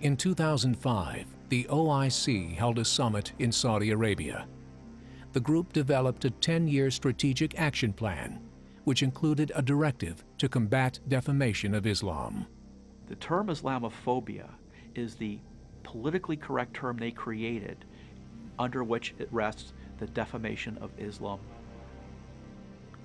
In 2005, the OIC held a summit in Saudi Arabia. The group developed a 10-year strategic action plan, which included a directive to combat defamation of Islam. The term Islamophobia is the politically correct term they created under which it rests the defamation of Islam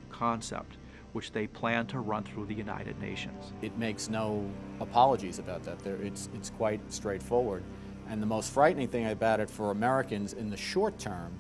concept, which they plan to run through the United Nations. It makes no apologies about that. It's quite straightforward. And the most frightening thing about it for Americans in the short term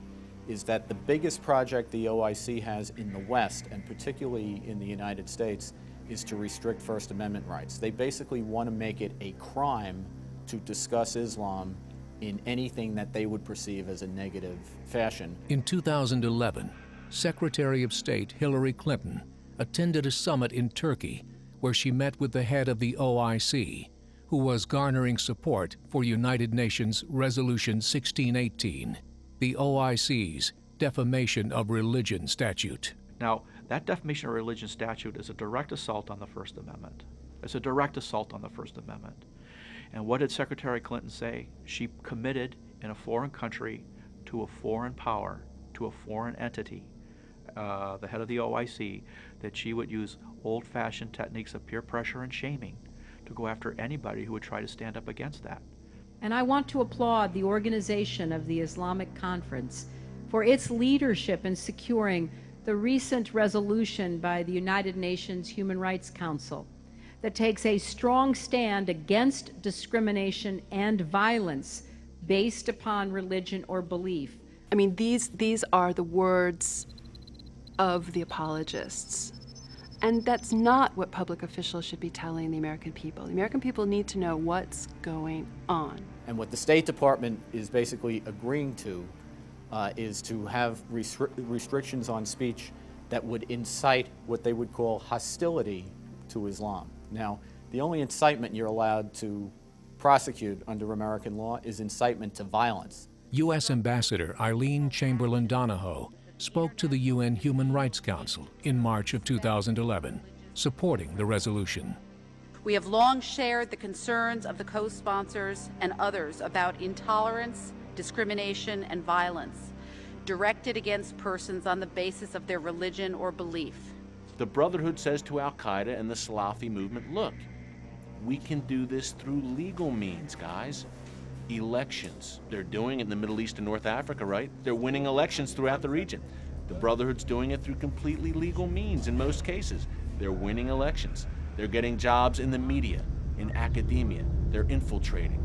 is that the biggest project the OIC has in the West, and particularly in the United States, is to restrict First Amendment rights. They basically want to make it a crime to discuss Islam in anything that they would perceive as a negative fashion. In 2011, Secretary of State Hillary Clinton attended a summit in Turkey where she met with the head of the OIC, who was garnering support for United Nations Resolution 1618, the OIC's defamation of religion statute. Now, that defamation of religion statute is a direct assault on the First Amendment. It's a direct assault on the First Amendment. And what did Secretary Clinton say? She committed in a foreign country to a foreign power, to a foreign entity, the head of the OIC, that she would use old-fashioned techniques of peer pressure and shaming to go after anybody who would try to stand up against that. And I want to applaud the Organization of the Islamic Conference for its leadership in securing the recent resolution by the United Nations Human Rights Council that takes a strong stand against discrimination and violence based upon religion or belief. I mean, these are the words of the apologists. And that's not what public officials should be telling the American people. The American people need to know what's going on. And what the State Department is basically agreeing to is to have restrictions on speech that would incite what they would call hostility to Islam. Now, the only incitement you're allowed to prosecute under American law is incitement to violence. U.S. Ambassador Eileen Chamberlain Donahoe spoke to the UN Human Rights Council in March of 2011, supporting the resolution. We have long shared the concerns of the co-sponsors and others about intolerance, discrimination, and violence directed against persons on the basis of their religion or belief. The Brotherhood says to Al-Qaeda and the Salafi movement, look, we can do this through legal means, guys. Elections. They're doing it in the Middle East and North Africa, right? They're winning elections throughout the region. The Brotherhood's doing it through completely legal means in most cases. They're winning elections. They're getting jobs in the media, in academia. They're infiltrating.